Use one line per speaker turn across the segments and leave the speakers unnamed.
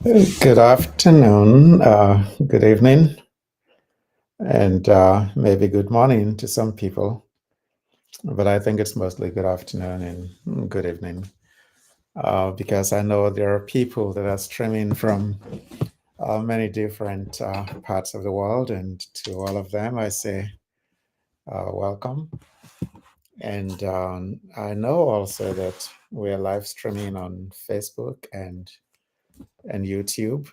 Good afternoon, good evening, and maybe good morning to some people, but I think it's mostly good afternoon and good evening because I know there are people that are streaming from many different parts of the world, and to all of them, I say welcome. And I know also that we're live streaming on Facebook and YouTube.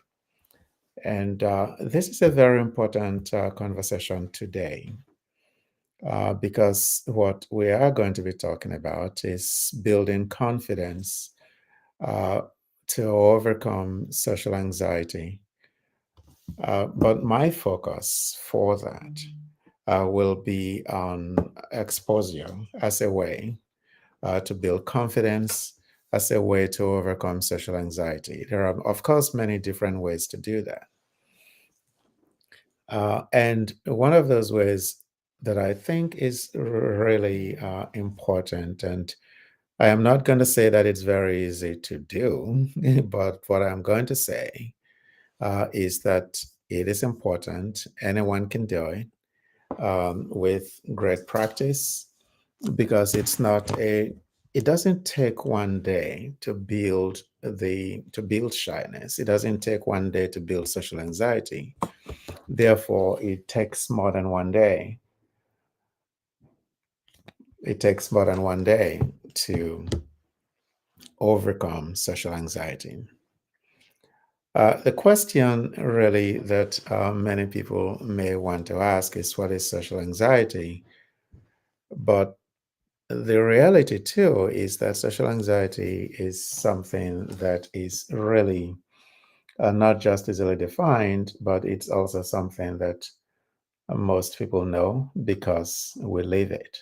And this is a very important conversation today because what we are going to be talking about is building confidence uh, to overcome social anxiety. But my focus for that will be on exposure as a way to build confidence, as a way to overcome social anxiety. There are, of course, many different ways to do that. And one of those ways that I think is really important, and I am not going to say that it's very easy to do, but what I'm going to say is that it is important. Anyone can do it with great practice because it doesn't take one day to build shyness. It doesn't take one day to build social anxiety. Therefore, it takes more than one day. It takes more than one day to overcome social anxiety. The question really that many people may want to ask is what is social anxiety? But the reality too is that social anxiety is something that is really not just easily defined, but it's also something that most people know because we live it.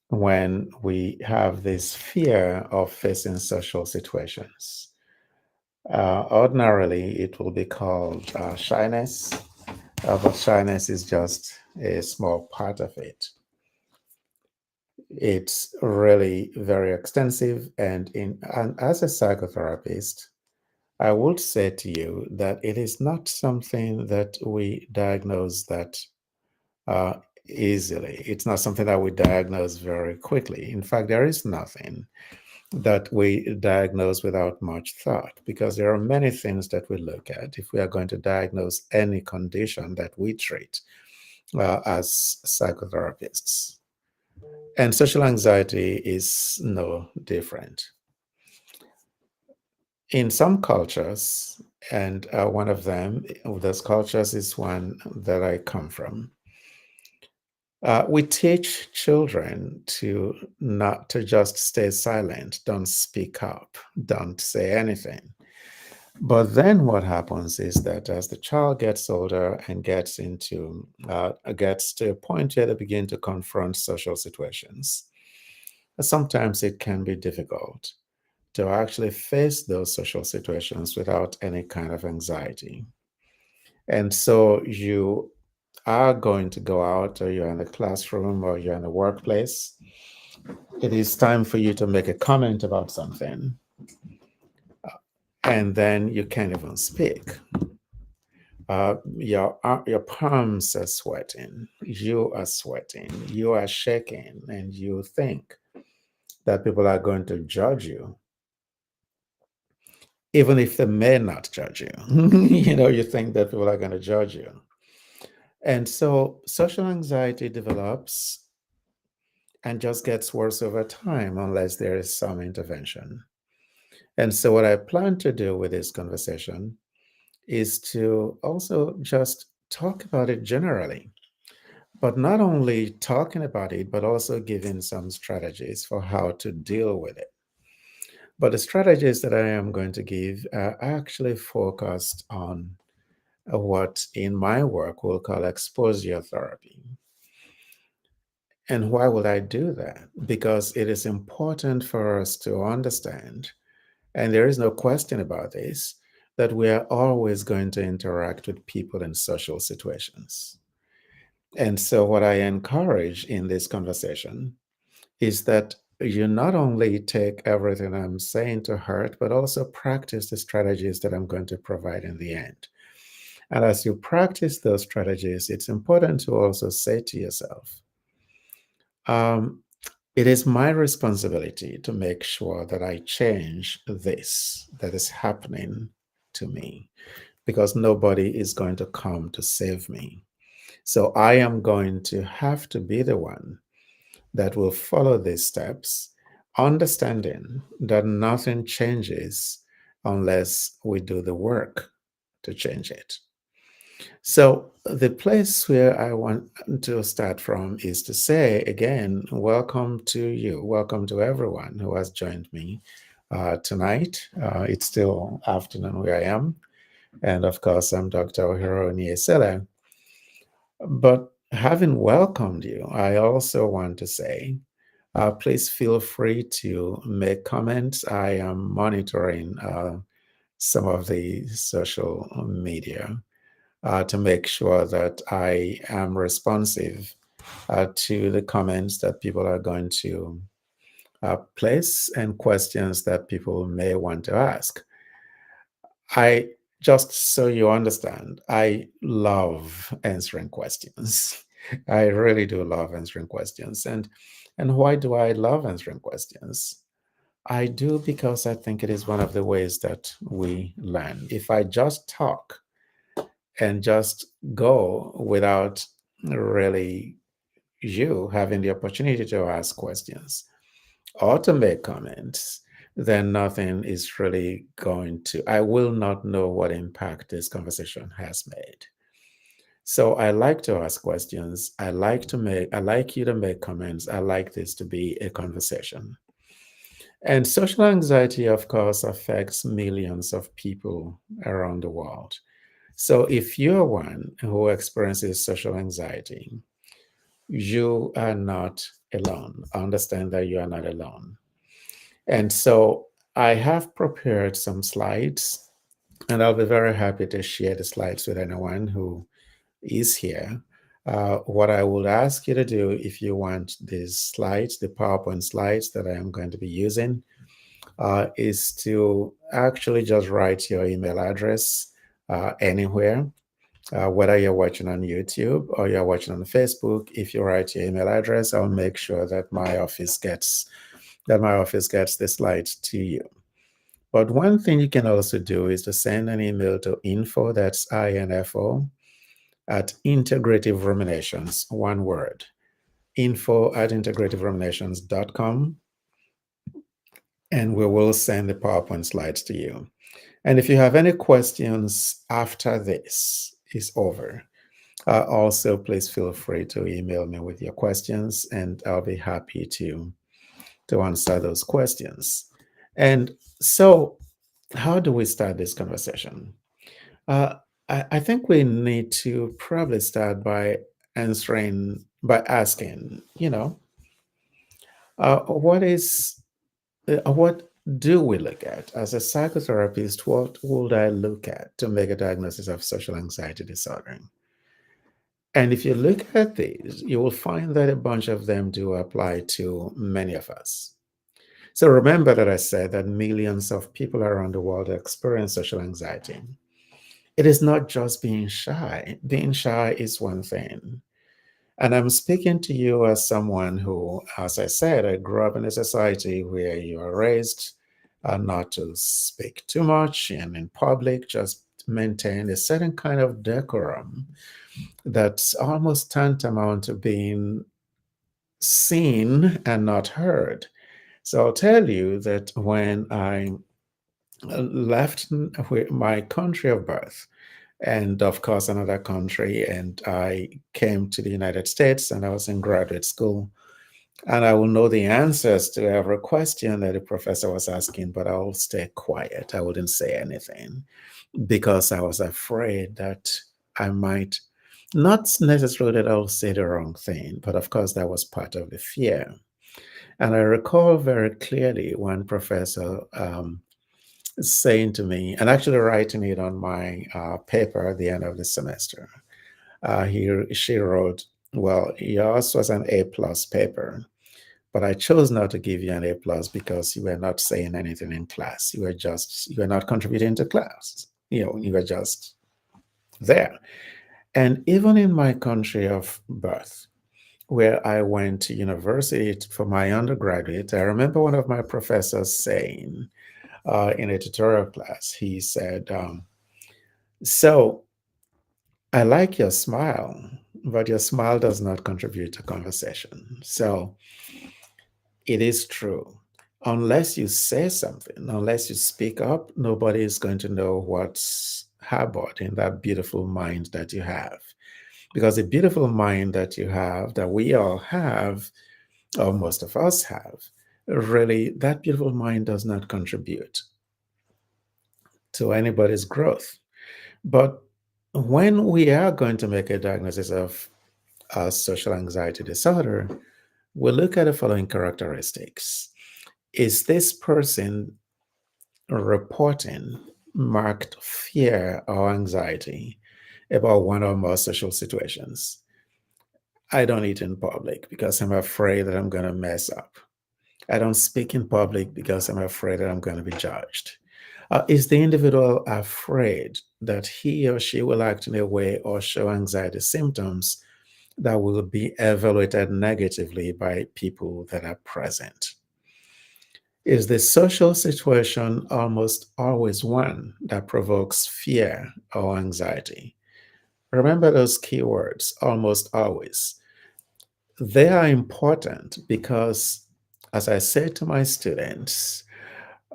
When we have this fear of facing social situations. Ordinarily, it will be called shyness, but shyness is just a small part of it. It's really very extensive, and as a psychotherapist, I would say to you that it is not something that we diagnose that uh, easily. It's not something that we diagnose very quickly. In fact, there is nothing that we diagnose without much thought because there are many things that we look at if we are going to diagnose any condition that we treat as psychotherapists. And social anxiety is no different. In some cultures, and one of those cultures is one that I come from, we teach children to not to just stay silent, don't speak up, don't say anything. But then what happens is that as the child gets older and gets to a point where they begin to confront social situations, sometimes it can be difficult to actually face those social situations without any kind of anxiety. And so you are going to go out, or you're in the classroom, or you're in the workplace. It is time for you to make a comment about something, and then you can't even speak. Your palms are sweating, you are sweating, you are shaking, and you think that people are going to judge you, even if they may not judge you. You think that people are going to judge you. And so social anxiety develops and just gets worse over time unless there is some intervention. And so, what I plan to do with this conversation is to also just talk about it generally, but not only talking about it, but also giving some strategies for how to deal with it. But the strategies that I am going to give are actually focused on what in my work we'll call exposure therapy. And why would I do that? Because it is important for us to understand, and there is no question about this, that we are always going to interact with people in social situations. And so, what I encourage in this conversation is that you not only take everything I'm saying to heart, but also practice the strategies that I'm going to provide in the end. And as you practice those strategies, it's important to also say to yourself, um, it is my responsibility to make sure that I change this that is happening to me because nobody is going to come to save me. So I am going to have to be the one that will follow these steps, understanding that nothing changes unless we do the work to change it. So, the place where I want to start from is to say again, welcome to you. Welcome to everyone who has joined me tonight. It's still afternoon where I am. And of course, I'm Dr. Oni-Eseleh. But having welcomed you, I also want to say, please feel free to make comments. I am monitoring some of the social media to make sure that I am responsive to the comments that people are going to place and questions that people may want to ask. I just so you understand, I love answering questions. I really do love answering questions. And why do I love answering questions? I do because I think it is one of the ways that we learn. If I just talk and just go without really you having the opportunity to ask questions or to make comments, then nothing is really going to, I will not know what impact this conversation has made. So I like to ask questions. I like you to make comments. I like this to be a conversation. And social anxiety, of course, affects millions of people around the world. So if you're one who experiences social anxiety, you are not alone. Understand that you are not alone. And so I have prepared some slides, and I'll be very happy to share the slides with anyone who is here. What I would ask you to do if you want these slides, the PowerPoint slides that I am going to be using, is to actually just write your email address anywhere, whether you're watching on YouTube or you're watching on Facebook. If you write your email address, I'll make sure that my office gets the slides to you. But one thing you can also do is to send an email to info, that's info, at integrative ruminations, one word, info at integrativeruminations.com, and we will send the PowerPoint slides to you. And if you have any questions after this is over, also please feel free to email me with your questions, and I'll be happy to answer those questions. And so, how do we start this conversation? Uh, I think we need to probably start by by asking, what do we look at? As a psychotherapist, what would I look at to make a diagnosis of social anxiety disorder? And if you look at these, you will find that a bunch of them do apply to many of us. So remember that I said that millions of people around the world experience social anxiety. It is not just being shy. Being shy is one thing. And I'm speaking to you as someone who, as I said, I grew up in a society where you are raised not to speak too much and in public, just maintain a certain kind of decorum that's almost tantamount to being seen and not heard. So I'll tell you that when I left my country of birth, and of course another country, and I came to the United States, and I was in graduate school, and I will know the answers to every question that the professor was asking, but I will stay quiet. I wouldn't say anything because I was afraid that I might, not necessarily that I'll say the wrong thing, but of course that was part of the fear. And I recall very clearly one professor saying to me, and actually writing it on my paper at the end of the semester. She wrote, "Well, yours was an A plus paper, But I chose not to give you an A plus because you were not saying anything in class. You were not contributing to class. You were just there. And even in my country of birth, where I went to university for my undergraduate, I remember one of my professors saying in a tutorial class, he said, so I like your smile, but your smile does not contribute to conversation. So it is true. Unless you say something, unless you speak up, nobody is going to know what's harbored in that beautiful mind that you have. Because the beautiful mind that you have, that we all have, or most of us have, really, that beautiful mind does not contribute to anybody's growth. But when we are going to make a diagnosis of social anxiety disorder, we look at the following characteristics. Is this person reporting marked fear or anxiety about one or more social situations? I don't eat in public because I'm afraid that I'm going to mess up. I don't speak in public because I'm afraid that I'm going to be judged. Is the individual afraid that he or she will act in a way or show anxiety symptoms that will be evaluated negatively by people that are present? Is the social situation almost always one that provokes fear or anxiety? Remember those keywords, almost always. They are important because, as I say to my students,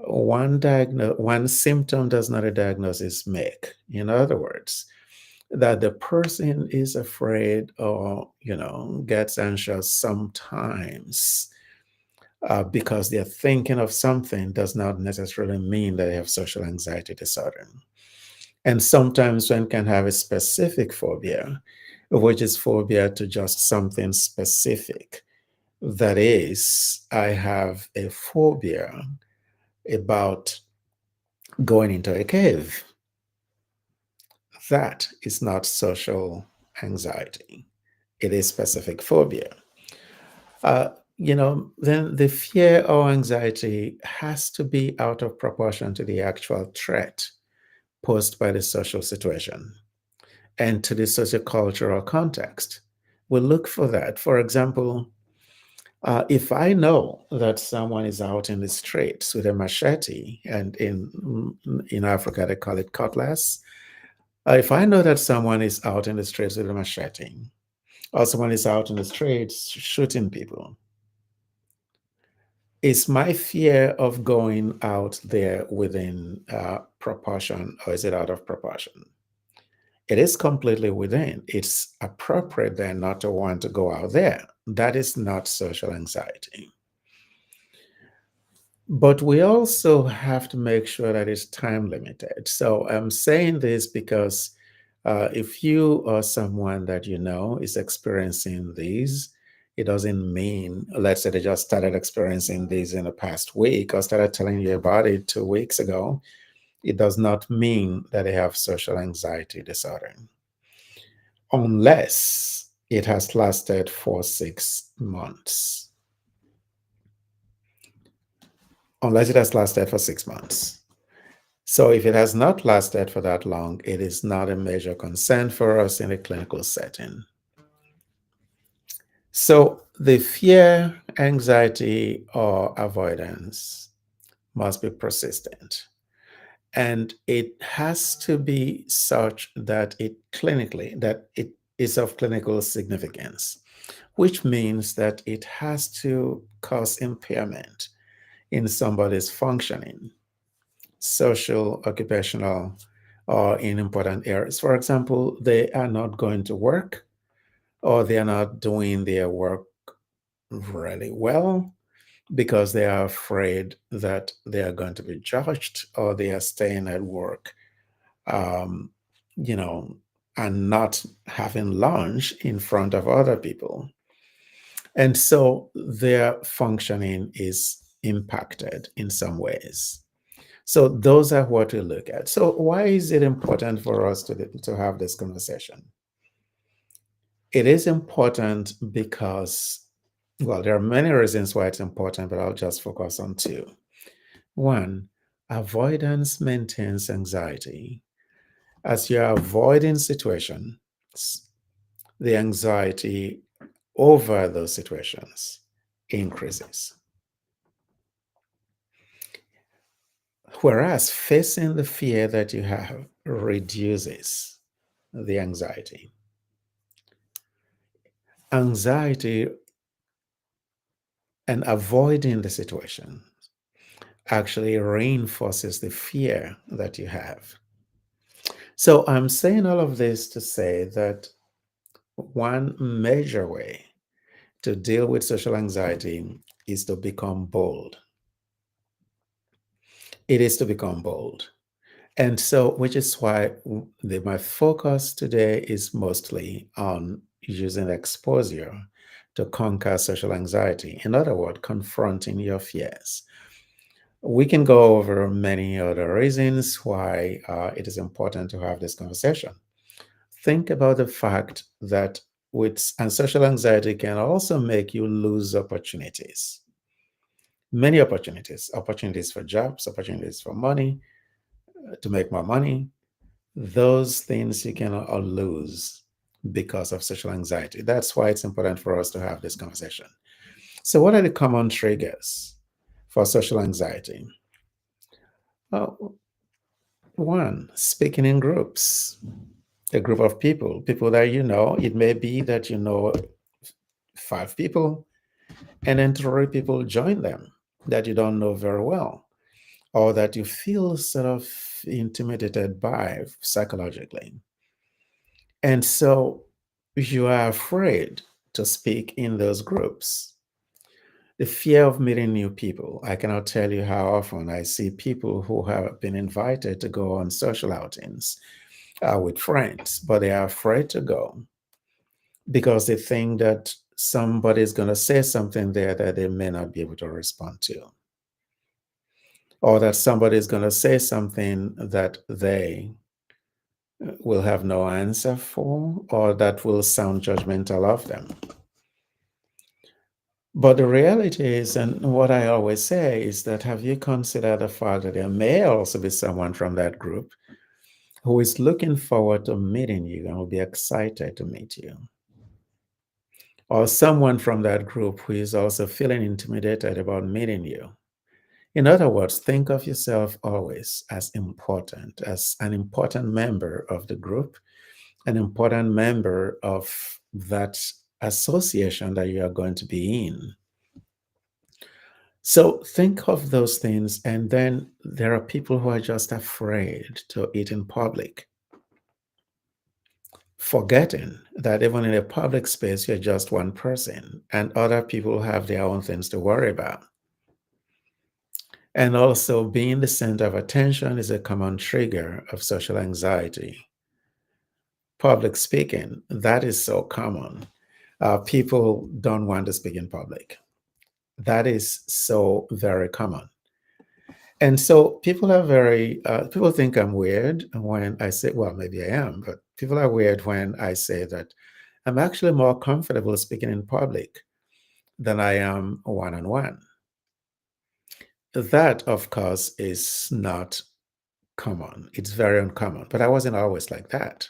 one symptom does not a diagnosis make. In other words, that the person is afraid or gets anxious sometimes because they're thinking of something does not necessarily mean that they have social anxiety disorder. And sometimes one can have a specific phobia, which is phobia to just something specific. That is, I have a phobia about going into a cave. That is not social anxiety. It is specific phobia. Then the fear or anxiety has to be out of proportion to the actual threat posed by the social situation and to the sociocultural context. We look for that. For example, if I know that someone is out in the streets with a machete, and in Africa they call it cutlass, if I know that someone is out in the streets with a machete, or someone is out in the streets shooting people, is my fear of going out there within proportion, or is it out of proportion? It is completely within. It's appropriate then not to want to go out there. That is not social anxiety. But we also have to make sure that it's time limited. So I'm saying this because if you or someone that you know is experiencing these, it doesn't mean, let's say they just started experiencing these in the past week or started telling you about it 2 weeks ago. It does not mean that they have social anxiety disorder, unless it has lasted for 6 months. Unless it has lasted for 6 months. So if it has not lasted for that long, it is not a major concern for us in a clinical setting. So the fear, anxiety, or avoidance must be persistent. And it has to be such that it is of clinical significance, which means that it has to cause impairment in somebody's functioning, social, occupational, or in important areas. For example, they are not going to work, or they are not doing their work really well because they are afraid that they are going to be judged, or they are staying at work, um, you know, and not having lunch in front of other people. And so their functioning is impacted in some ways. So those are what we look at. So why is it important for us to have this conversation? It is important because Well, there are many reasons why it's important, but I'll just focus on two. One, avoidance maintains anxiety. As you're avoiding situations, the anxiety over those situations increases. Whereas facing the fear that you have reduces the anxiety. Anxiety and avoiding the situation actually reinforces the fear that you have. So I'm saying all of this to say that one major way to deal with social anxiety is to become bold. It is to become bold. And so, which is why my focus today is mostly on using exposure to conquer social anxiety. In other words, confronting your fears. We can go over many other reasons why it is important to have this conversation. Think about the fact that and social anxiety can also make you lose opportunities. Many opportunities for jobs, opportunities for money, to make more money. Those things you can all lose because of social anxiety. That's why it's important for us to have this conversation. So, what are the common triggers for social anxiety? Well, one, speaking in groups, a group of people that you know. It may be that you know five people, and then three people join them that you don't know very well, or that you feel sort of intimidated by psychologically. And so you are afraid to speak in those groups. The fear of meeting new people. I cannot tell you how often I see people who have been invited to go on social outings with friends, but they are afraid to go because they think that somebody's going to say something there that they may not be able to respond to, or that somebody's going to say something that they will have no answer for, or that will sound judgmental of them. But the reality is, and what I always say is that have you considered the fact that there may also be someone from that group who is looking forward to meeting you and will be excited to meet you? Or someone from that group who is also feeling intimidated about meeting you. In other words, think of yourself always as important, as an important member of the group, an important member of that association that you are going to be in. So think of those things, and then there are people who are just afraid to eat in public, forgetting that even in a public space, you're just one person, and other people have their own things to worry about. And also, being the center of attention is a common trigger of social anxiety. Public speaking, that is so common. People don't want to speak in public. That is so very common. And so people think I'm weird when I say, well, maybe I am, but people are weird when I say that I'm actually more comfortable speaking in public than I am one on one. That, of course, is not common. It's very uncommon, but I wasn't always like that.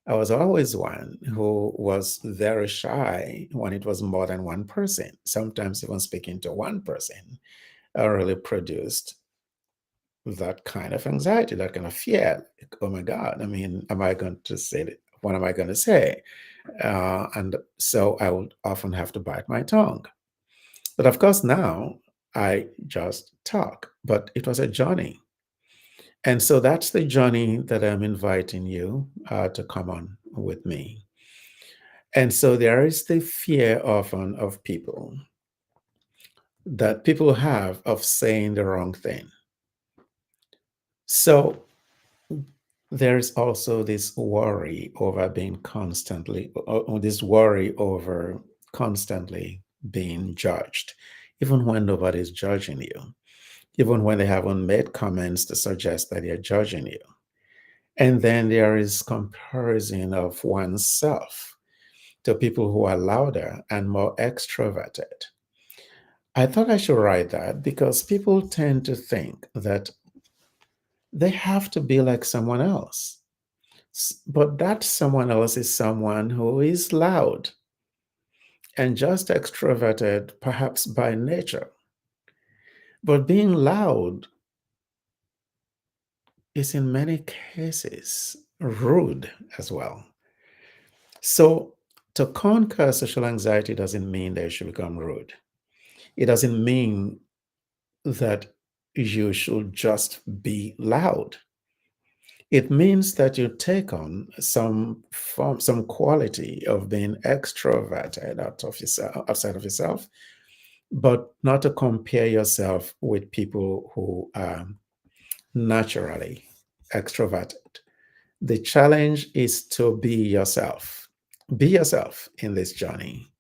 I was always one who was very shy when it was more than one person. Sometimes even speaking to one person really produced that kind of anxiety, that kind of fear. Like, oh my God, I mean, am I going to say it? What am I going to say? And so I would often have to bite my tongue. But of course, now I just talk, but it was a journey. And so that's the journey that I'm inviting you to come on with me. And so there is the fear often of people that people have of saying the wrong thing. So there is also this worry over being or this worry over constantly being judged, even when nobody's judging you, even when they haven't made comments to suggest that they're judging you. And then there is comparison of oneself to people who are louder and more extroverted. I thought I should write that because people tend to think that they have to be like someone else. But that someone else is someone who is loud and just extroverted, perhaps by nature. But being loud is in many cases rude as well. So to conquer social anxiety doesn't mean that you should become rude. It doesn't mean that you should just be loud. It means that you take on some form, some quality of being extroverted outside of yourself, but not to compare yourself with people who are naturally extroverted. The challenge is to be yourself. Be yourself in this journey.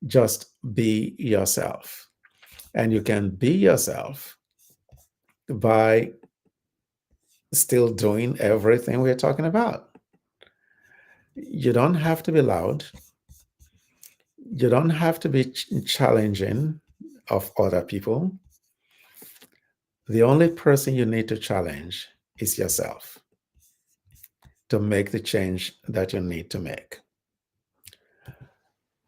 Just be yourself. And you can be yourself by still doing everything we're talking about. You don't have to be loud. You don't have to be challenging of other people. The only person you need to challenge is yourself to make the change that you need to make.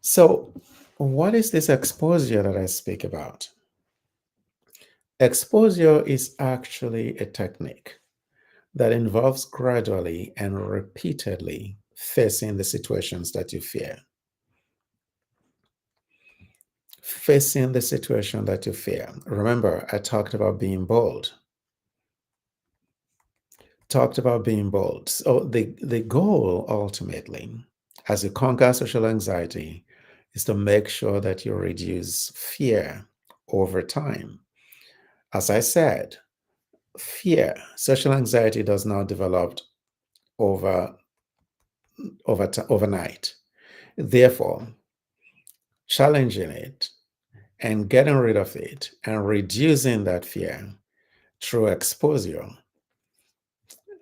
So, what is this exposure that I speak about? Exposure is actually a technique that involves gradually and repeatedly facing the situations that you fear. Facing the situation that you fear. Remember, I talked about being bold. So the goal ultimately, as you conquer social anxiety, is to make sure that you reduce fear over time. As I said, social anxiety does not develop over overnight. Therefore, challenging it and getting rid of it and reducing that fear through exposure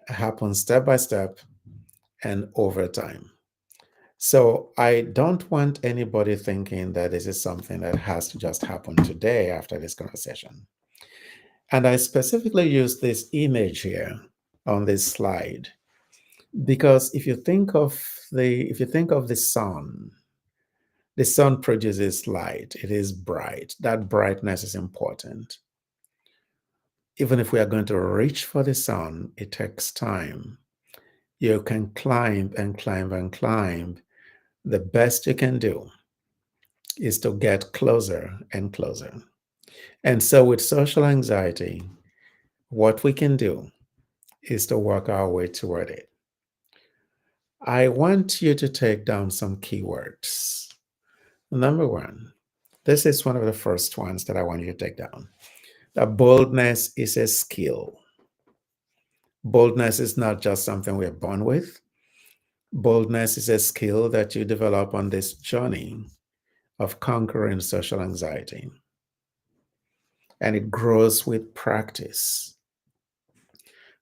happens step by step and over time. So I don't want anybody thinking that this is something that has to just happen today after this conversation. And I specifically use this image here on this slide because if you think of the sun produces light. It is bright. That brightness is important. Even if we are going to reach for the sun, it takes time. You can climb and climb and climb. The best you can do is to get closer and closer. And so with social anxiety, what we can do is to work our way toward it. I want you to take down some keywords. Number one, this is one of the first ones that I want you to take down. That boldness is a skill. Boldness is not just something we're born with. Boldness is a skill that you develop on this journey of conquering social anxiety. And it grows with practice,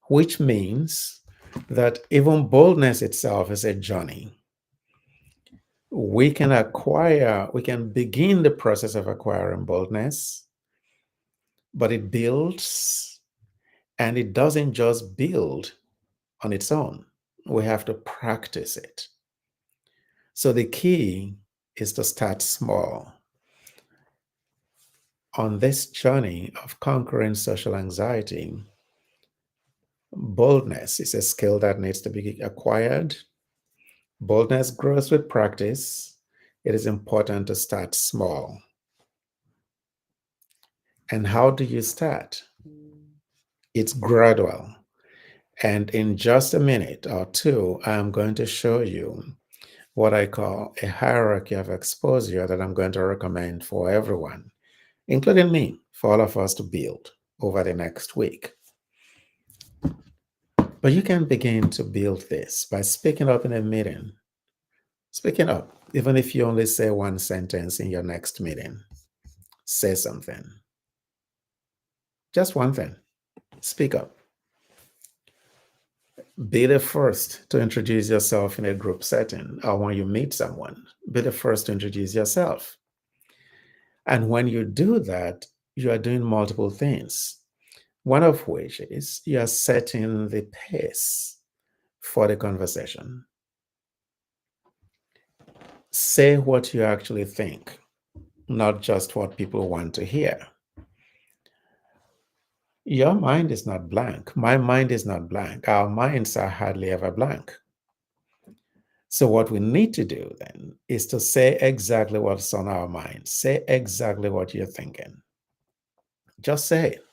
which means that even boldness itself is a journey. We can begin the process of acquiring boldness, but it builds, and it doesn't just build on its own. We have to practice it. So the key is to start small. On this journey of conquering social anxiety, boldness is a skill that needs to be acquired. Boldness grows with practice. It is important to start small. And how do you start? It's gradual. And in just a minute or two, I'm going to show you what I call a hierarchy of exposure that I'm going to recommend for everyone, including me, for all of us to build over the next week. But you can begin to build this by speaking up in a meeting. Speaking up, even if you only say one sentence in your next meeting, say something. Just one thing. Speak up. Be the first to introduce yourself in a group setting or when you meet someone. Be the first to introduce yourself. And when you do that, you are doing multiple things, one of which is you are setting the pace for the conversation. Say what you actually think, not just what people want to hear. Your mind is not blank. My mind is not blank. Our minds are hardly ever blank. So what we need to do then is to say exactly what's on our mind. Say exactly what you're thinking. Just say it.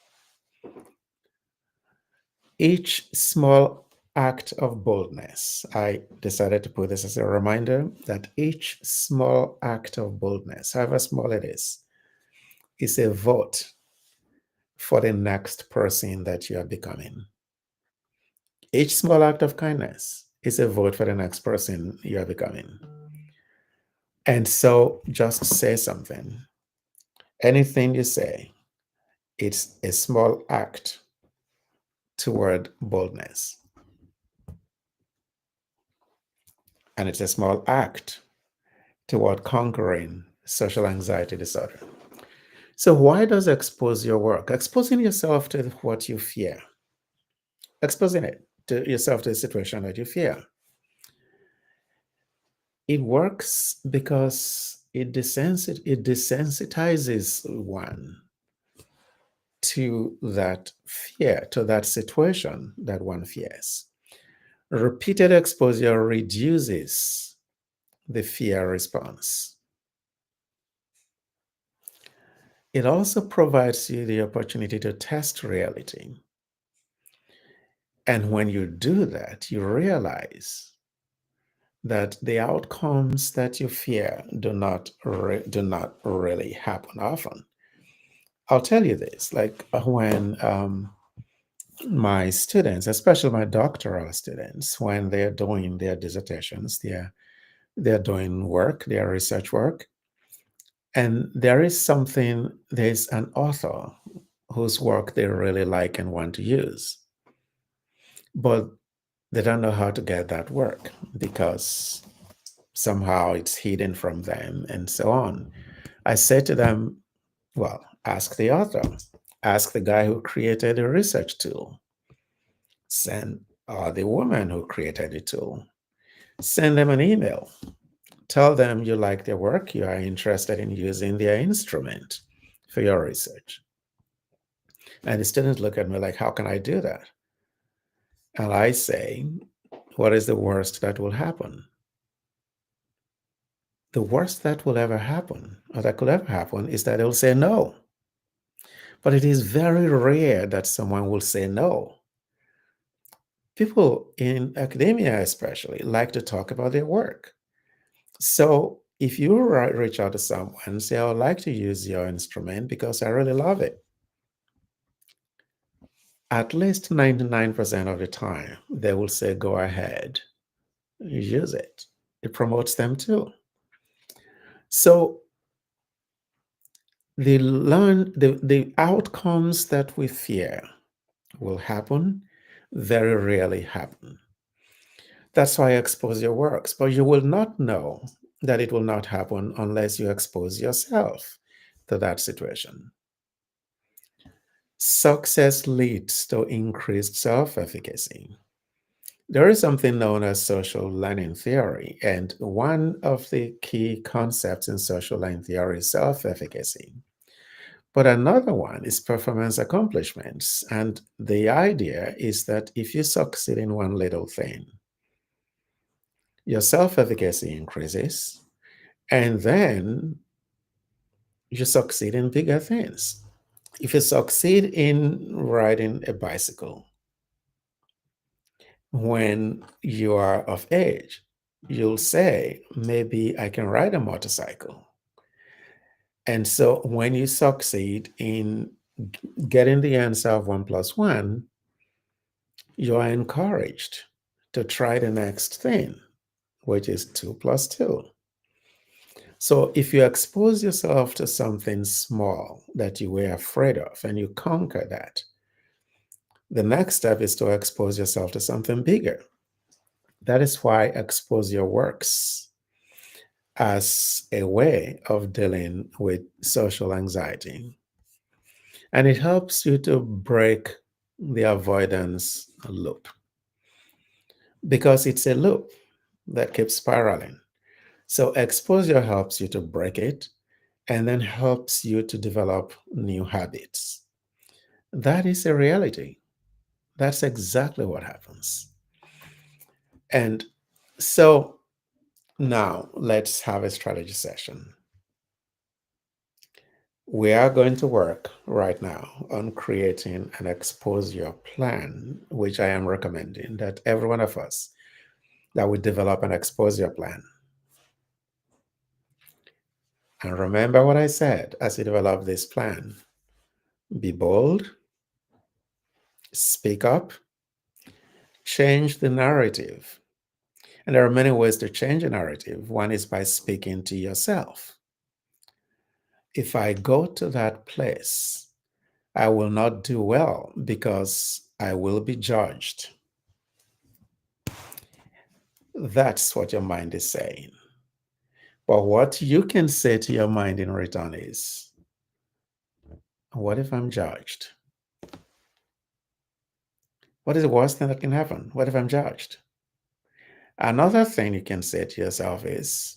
Each small act of boldness, I decided to put this as a reminder that each small act of boldness, however small it is a vote for the next person that you are becoming. Each small act of kindness is a vote for the next person you are becoming. And so just say something. Anything you say, it's a small act toward boldness. And it's a small act toward conquering social anxiety disorder. So why does expose your work? Exposing yourself to what you fear. Exposing it to yourself to a situation that you fear. It works because it desensitizes one to that fear, to that situation that one fears. Repeated exposure reduces the fear response. It also provides you the opportunity to test reality. And when you do that, you realize that the outcomes that you fear do not really happen often. I'll tell you this, like when my students, especially my doctoral students, when they're doing their dissertations, they're doing work, their research work, and there's an author whose work they really like and want to use, but they don't know how to get that work because somehow it's hidden from them and so on. I said to them, well, ask the author, ask the guy who created the research tool, send the woman who created the tool, send them an email, tell them you like their work, you are interested in using their instrument for your research. And the students look at me like, how can I do that? And I say, what is the worst that will happen? The worst that will ever happen, or that could ever happen, is that they'll say no. But it is very rare that someone will say no. People in academia, especially, like to talk about their work. So if you reach out to someone and say, I would like to use your instrument because I really love it, at least 99% of the time, they will say, go ahead, use it. It promotes them too. So the outcomes that we fear will happen, very rarely happen. That's why exposure works, but you will not know that it will not happen unless you expose yourself to that situation. Success leads to increased self-efficacy. There is something known as social learning theory, and one of the key concepts in social learning theory is self-efficacy. But another one is performance accomplishments. And the idea is that if you succeed in one little thing, your self-efficacy increases, and then you succeed in bigger things. If you succeed in riding a bicycle when you are of age, you'll say, maybe I can ride a motorcycle. And so when you succeed in getting the answer of 1 + 1, you are encouraged to try the next thing, which is 2 + 2. So if you expose yourself to something small that you were afraid of and you conquer that, The next step is to expose yourself to something bigger. That is why exposure works as a way of dealing with social anxiety. And it helps you to break the avoidance loop because it's a loop that keeps spiraling. So, exposure helps you to break it and then helps you to develop new habits. That is a reality. That's exactly what happens. And so now let's have a strategy session. We are going to work right now on creating an exposure plan, which I am recommending that every one of us that we develop an exposure plan. And remember what I said as you develop this plan. Be bold, speak up, change the narrative. And there are many ways to change a narrative. One is by speaking to yourself. If I go to that place, I will not do well because I will be judged. That's what your mind is saying. But what you can say to your mind in return is, what if I'm judged? What is the worst thing that can happen? What if I'm judged? Another thing you can say to yourself is,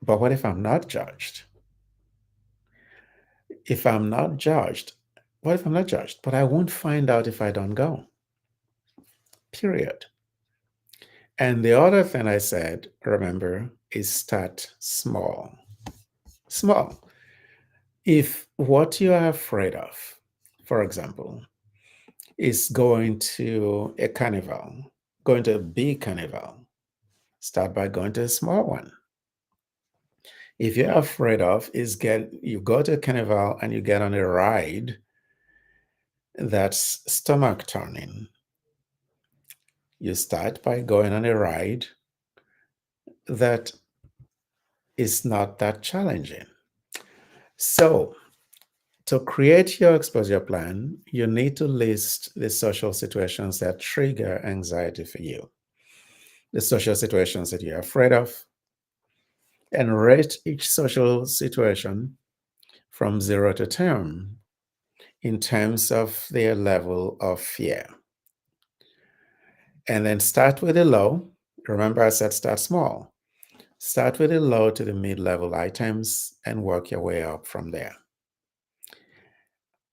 but what if I'm not judged? If I'm not judged, what if I'm not judged? But I won't find out if I don't go. Period. And the other thing I said, remember, is start small. Small. If what you are afraid of, for example, is going to a carnival, going to a big carnival, start by going to a small one. If you're afraid of is you go to a carnival and you get on a ride that's stomach turning. You start by going on a ride that is not that challenging. So, to create your exposure plan, you need to list the social situations that trigger anxiety for you, the social situations that you're afraid of, and rate each social situation from 0 to 10 in terms of their level of fear. And then start with a low. Remember, I said start small. Start with the low to the mid-level items and work your way up from there.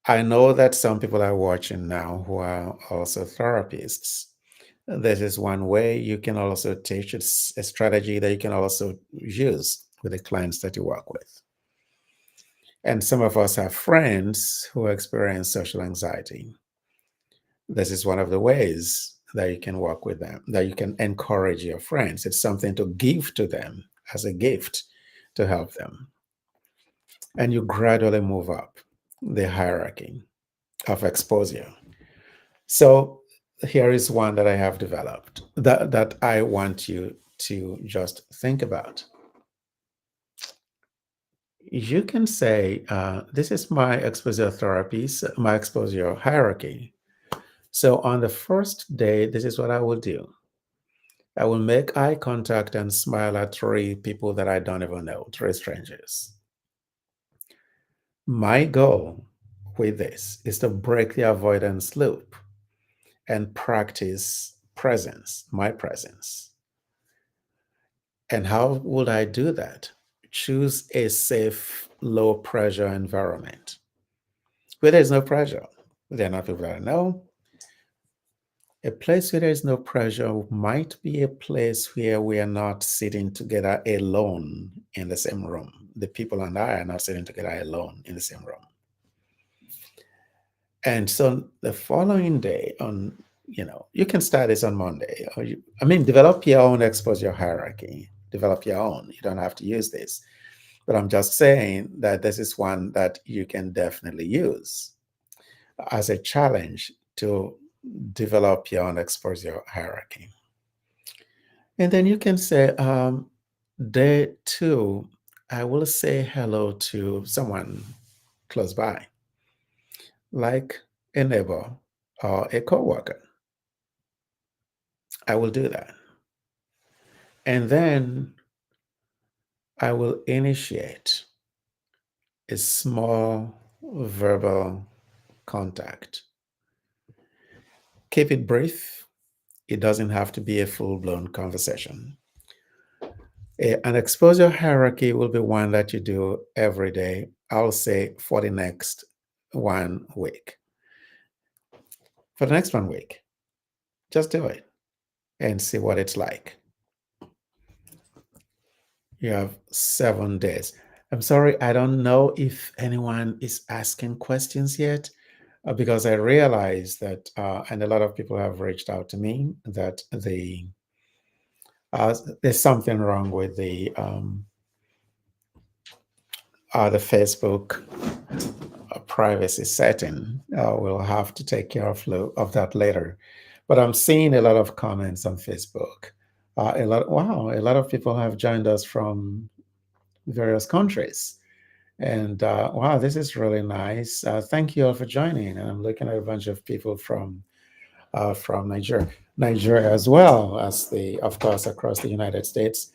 I know that some people are watching now who are also therapists. This is one way you can also teach. It's a strategy that you can also use with the clients that you work with. And some of us have friends who experience social anxiety. This is one of the ways that you can work with them, that you can encourage your friends. It's something to give to them as a gift to help them. And you gradually move up the hierarchy of exposure. So here is one that I have developed that I want you to just think about. You can say, this is my exposure therapies, my exposure hierarchy. So on the first day, this is what I will do. I will make eye contact and smile at 3 people that I don't even know, 3 strangers. My goal with this is to break the avoidance loop and practice presence, my presence. And how would I do that? Choose a safe, low pressure environment where there's no pressure. There are not people that I know. A place where there is no pressure might be a place where we are not sitting together alone in the same room. The people and I are not sitting together alone in the same room. And so the following day you can start this on Monday. Develop your own exposure hierarchy. Develop your own. You don't have to use this. But I'm just saying that this is one that you can definitely use as a challenge to develop your own exposure hierarchy. And then you can say, day 2, I will say hello to someone close by. like a neighbor or a coworker. I will do that. And then I will initiate a small verbal contact. Keep it brief. It doesn't have to be a full blown conversation. An exposure hierarchy will be one that you do every day, I'll say for the next 1 week. For the next 1 week, just do it and see what it's like. You have 7 days. I'm sorry, I don't know if anyone is asking questions yet because I realize that, and a lot of people have reached out to me that there's something wrong with the Facebook privacy setting. We'll have to take care of that later. But I'm seeing a lot of comments on Facebook. A lot of people have joined us from various countries. And wow, this is really nice. Thank you all for joining. And I'm looking at a bunch of people from Nigeria as well as of course, across the United States.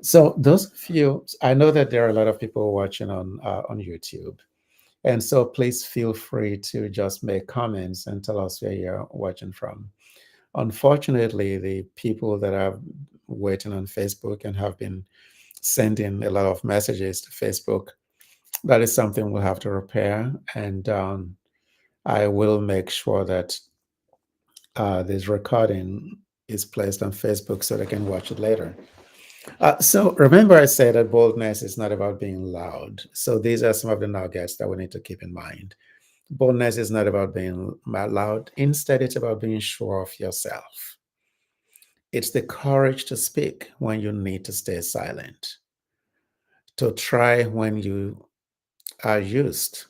So those of you, I know that there are a lot of people watching on YouTube. And so please feel free to just make comments and tell us where you're watching from. Unfortunately, the people that are waiting on Facebook and have been sending a lot of messages to Facebook, that is something we'll have to repair. And I will make sure that this recording is placed on Facebook so they can watch it later. So remember I said that boldness is not about being loud. So these are some of the nuggets that we need to keep in mind. Boldness is not about being loud. Instead, it's about being sure of yourself. It's the courage to speak when you need to stay silent, to try when you are used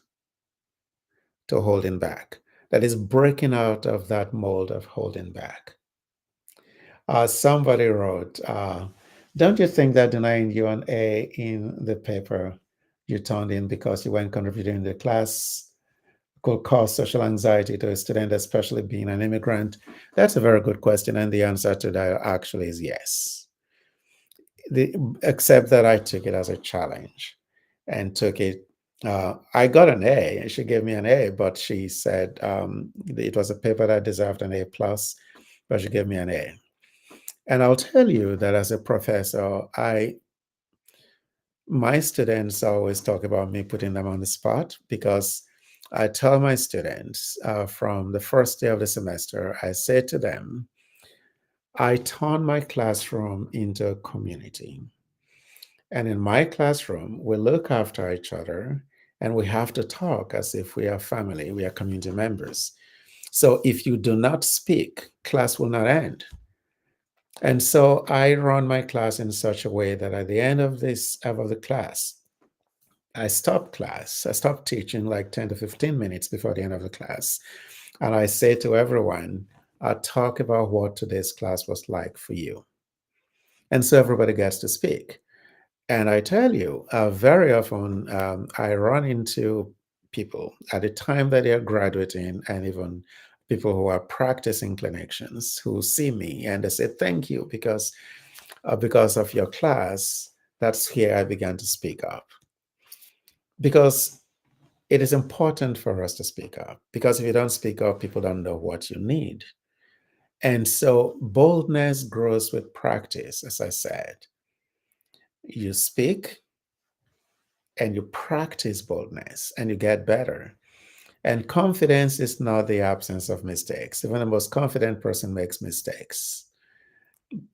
to holding back. That is breaking out of that mold of holding back. Somebody wrote, don't you think that denying you an A in the paper you turned in because you weren't contributing in the class could cause social anxiety to a student, especially being an immigrant? That's a very good question. And the answer to that actually is yes. Except that I took it as a challenge and took it. I got an A. She gave me an A, but she said it was a paper that deserved an A plus, but she gave me an A. And I'll tell you that as a professor, my students always talk about me putting them on the spot because I tell my students from the first day of the semester, I say to them, I turn my classroom into a community. And in my classroom, we look after each other and we have to talk as if we are family, we are community members. So if you do not speak, class will not end. And so I run my class in such a way that at the end of the class, I stop class. I stop teaching like 10 to 15 minutes before the end of the class. And I say to everyone, talk about what today's class was like for you. And so everybody gets to speak. And I tell you, very often I run into people at the time that they are graduating and even people who are practicing clinicians who see me and they say, thank you, because of your class, that's here I began to speak up. Because it is important for us to speak up. Because if you don't speak up, people don't know what you need. And so boldness grows with practice, as I said. You speak and you practice boldness and you get better. And confidence is not the absence of mistakes. Even the most confident person makes mistakes.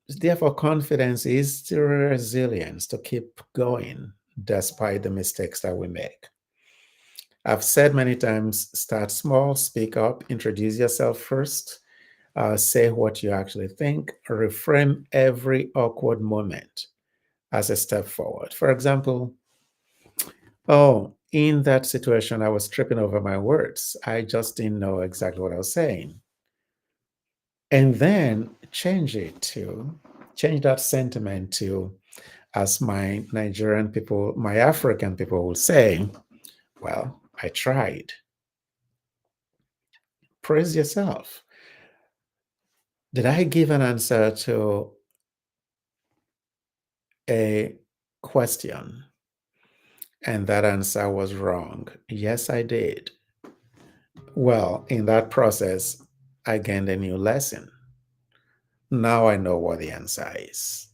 Therefore, confidence is the resilience to keep going despite the mistakes that we make. I've said many times, start small, speak up, introduce yourself first, say what you actually think, reframe every awkward moment as a step forward. For example, oh, in that situation, I was tripping over my words. I just didn't know exactly what I was saying. And then change that sentiment to, as my Nigerian people, my African people will say, well, I tried. praise yourself. Did I give an answer to a question and that answer was wrong? Yes, I did. Well, in that process, I gained a new lesson. Now I know what the answer is.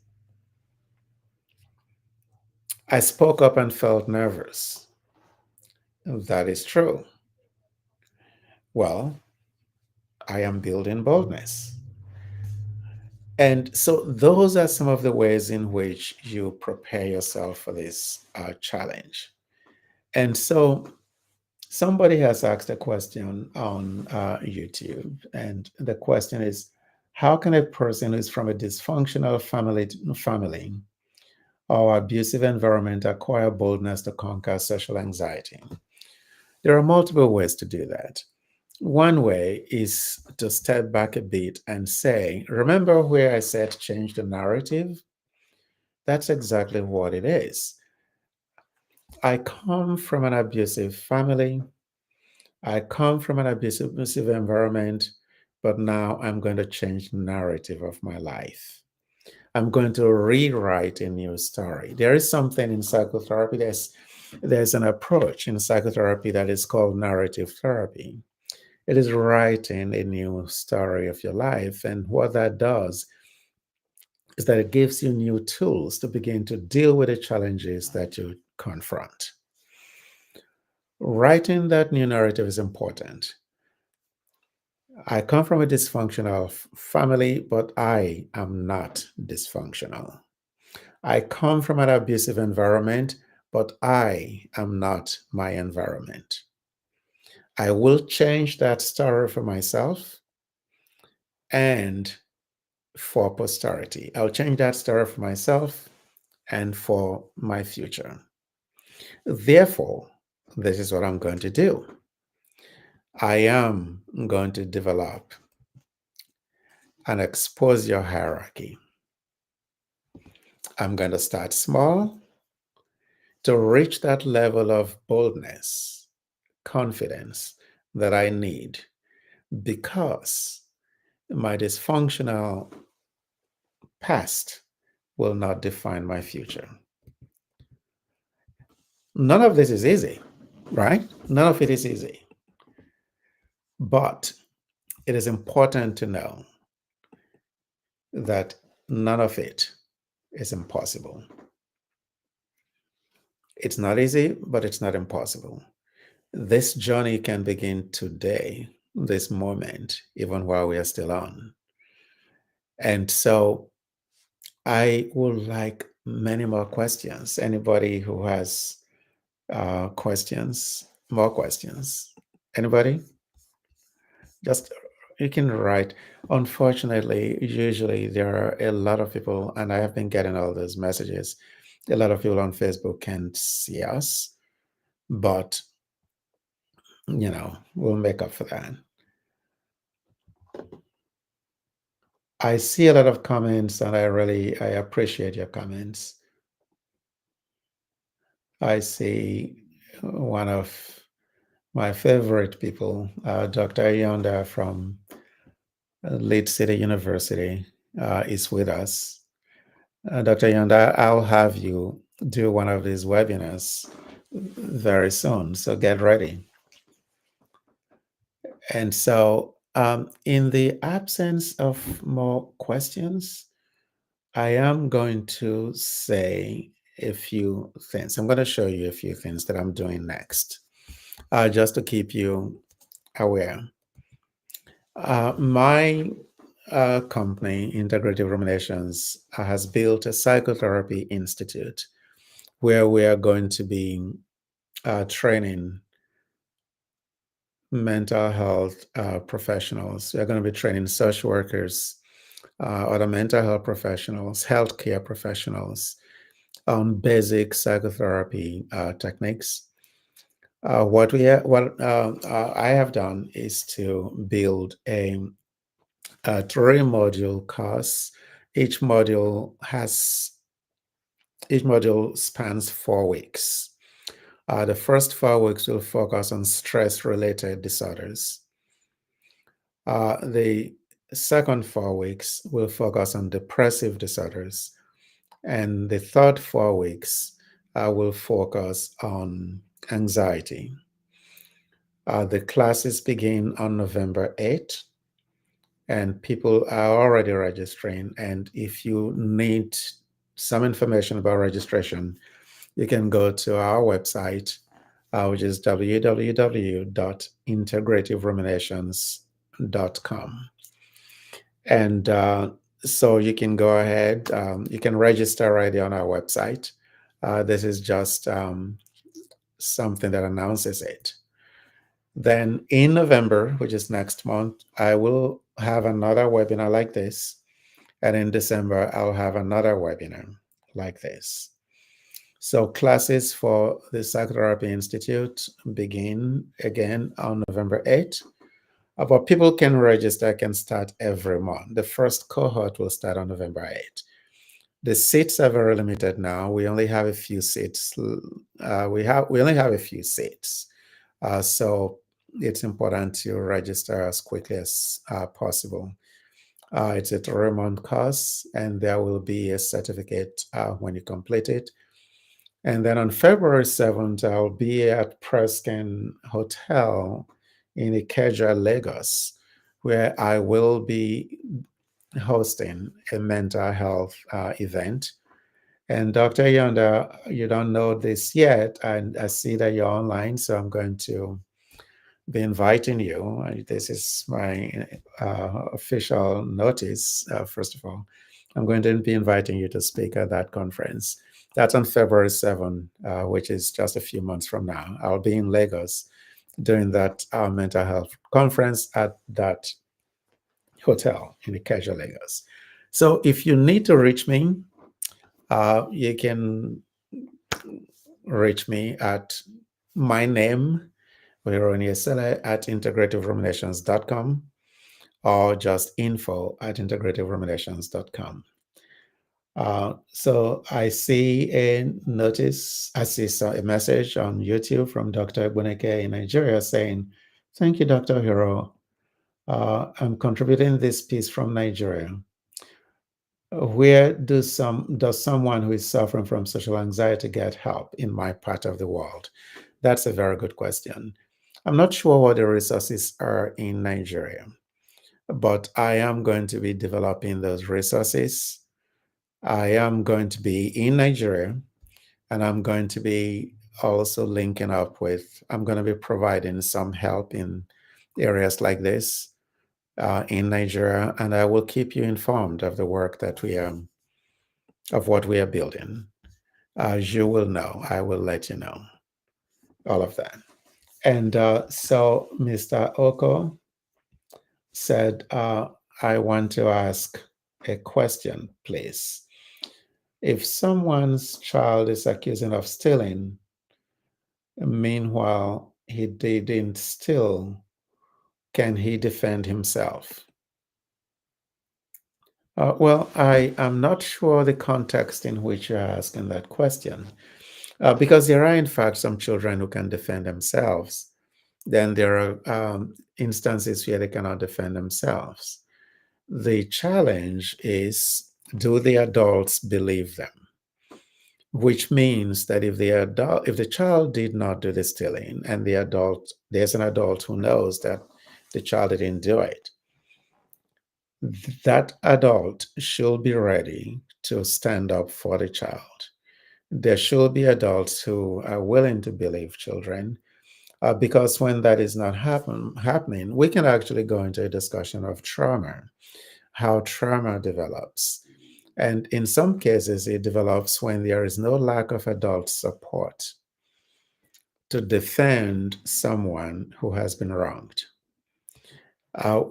I spoke up and felt nervous. That is true. Well, I am building boldness. And so, those are some of the ways in which you prepare yourself for this challenge. And so, somebody has asked a question on YouTube, and the question is, how can a person who's from a dysfunctional family or abusive environment acquire boldness to conquer social anxiety? There are multiple ways to do that. One way is to step back a bit and say, remember where I said change the narrative? That's exactly what it is. I come from an abusive family. I come from an abusive environment, but now I'm going to change the narrative of my life. I'm going to rewrite a new story. There is something in psychotherapy, there's an approach in psychotherapy that is called narrative therapy. It is writing a new story of your life. And what that does is that it gives you new tools to begin to deal with the challenges that you confront. Writing that new narrative is important. I come from a dysfunctional family, but I am not dysfunctional. I come from an abusive environment, but I am not my environment. I will change that story for myself and for posterity. I'll change that story for myself and for my future. Therefore, this is what I'm going to do. I am going to develop an exposure hierarchy. I'm going to start small to reach that level of boldness, confidence that I need because my dysfunctional past will not define my future. None of this is easy, right? None of it is easy. But it is important to know that none of it is impossible. It's not easy, but it's not impossible. This journey can begin today, this moment, even while we are still on. And so I would like many more questions. Anybody who has questions, more questions? Anybody? Just you can write. Unfortunately, usually there are a lot of people, and I have been getting all those messages. A lot of people on Facebook can't see us, but we'll make up for that. I see a lot of comments, and I appreciate your comments. I see one of my favorite people, Dr. Yonda from Lead City University, is with us. Dr. Yonda, I'll have you do one of these webinars very soon, so get ready. And so, in the absence of more questions, I am going to say a few things. I'm going to show you a few things that I'm doing next, just to keep you aware. My company, Integrative Ruminations, has built a psychotherapy institute where we are going to be training mental health professionals. We're going to be training social workers, other mental health professionals, healthcare professionals on basic psychotherapy techniques. What I have done is to build a 3-module course. Each module spans 4 weeks. The first 4 weeks will focus on stress-related disorders. The second 4 weeks will focus on depressive disorders, and the third 4 weeks will focus on anxiety. The classes begin on November 8th, and people are already registering. And if you need some information about registration, you can go to our website, which is www.integrativeruminations.com. And so you can go ahead, you can register right there on our website. This is just something that announces it. Then in November, which is next month, I will have another webinar like this. And in December, I'll have another webinar like this. So classes for the Psychotherapy Institute begin again on November 8th. But people can register, can start every month. The first cohort will start on November 8th. The seats are very limited now. We only have a few seats. We only have a few seats. So it's important to register as quickly as possible. It's a 3-month course, and there will be a certificate when you complete it. And then on February 7th, I'll be at Preston Hotel in Ikeja, Lagos, where I will be hosting a mental health event. And Dr. Yonda, you don't know this yet, and I see that you're online, so I'm going to be inviting you. This is my official notice, first of all. I'm going to be inviting you to speak at that conference. That's on February 7th, which is just a few months from now. I'll be in Lagos doing that mental health conference at that hotel in Ikeja, Lagos. So if you need to reach me, you can reach me at my name, Oni-Eseleh, at integrativeruminations.com, or just info@integrativeruminations.com. So I see a notice, I see a message on YouTube from Dr. Egbunike in Nigeria saying, "Thank you, Dr. Hiro. I'm contributing this piece from Nigeria. Where does someone who is suffering from social anxiety get help in my part of the world?" That's a very good question. I'm not sure what the resources are in Nigeria, but I am going to be developing those resources. I am going to be in Nigeria, and I'm going to be also linking up with, I'm going to be providing some help in areas like this in Nigeria, and I will keep you informed of the work that of what we are building. As you will know, I will let you know all of that. And so Mr. Oko said, I want to ask a question, please. If someone's child is accusing of stealing, meanwhile he didn't steal, can he defend himself? Well, I am not sure the context in which you're asking that question, because there are, in fact, some children who can defend themselves. Then there are instances where they cannot defend themselves. The challenge is, do the adults believe them? Which means that if the child did not do the stealing, and there's an adult who knows that the child didn't do it, that adult should be ready to stand up for the child. There should be adults who are willing to believe children, because when that is not happening, we can actually go into a discussion of trauma, how trauma develops. And in some cases, it develops when there is no lack of adult support to defend someone who has been wronged,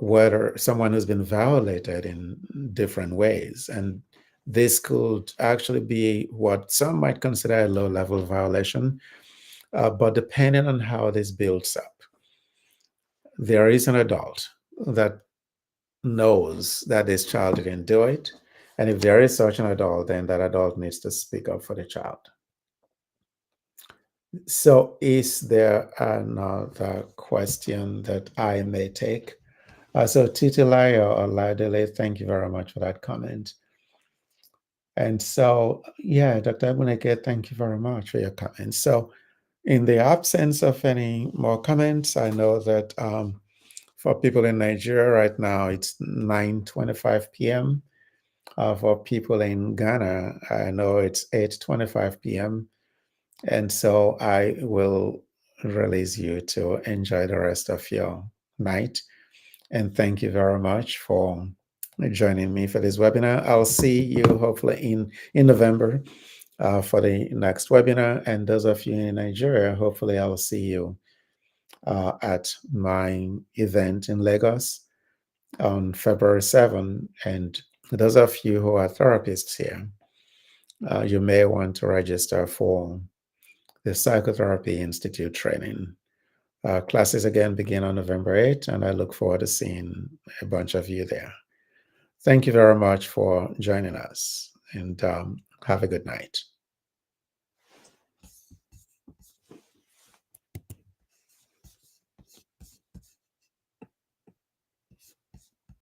whether someone who's been violated in different ways. And this could actually be what some might consider a low-level violation, but depending on how this builds up, there is an adult that knows that this child didn't do it. And if there is such an adult, then that adult needs to speak up for the child. So is there another question that I may take? So Titilayo or Ladele, thank you very much for that comment. And so, yeah, Dr. Abuneke, thank you very much for your comments. So, in the absence of any more comments, I know that for people in Nigeria right now, it's 9:25 p.m. For people in Ghana, I know it's 8:25 p.m. And so I will release you to enjoy the rest of your night. And thank you very much for joining me for this webinar. I'll see you hopefully in November for the next webinar. And those of you in Nigeria, hopefully I'll see you at my event in Lagos on February 7. And those of you who are therapists here, you may want to register for the Psychotherapy Institute training. Classes again begin on November 8th, and I look forward to seeing a bunch of you there. Thank you very much for joining us, and have a good night.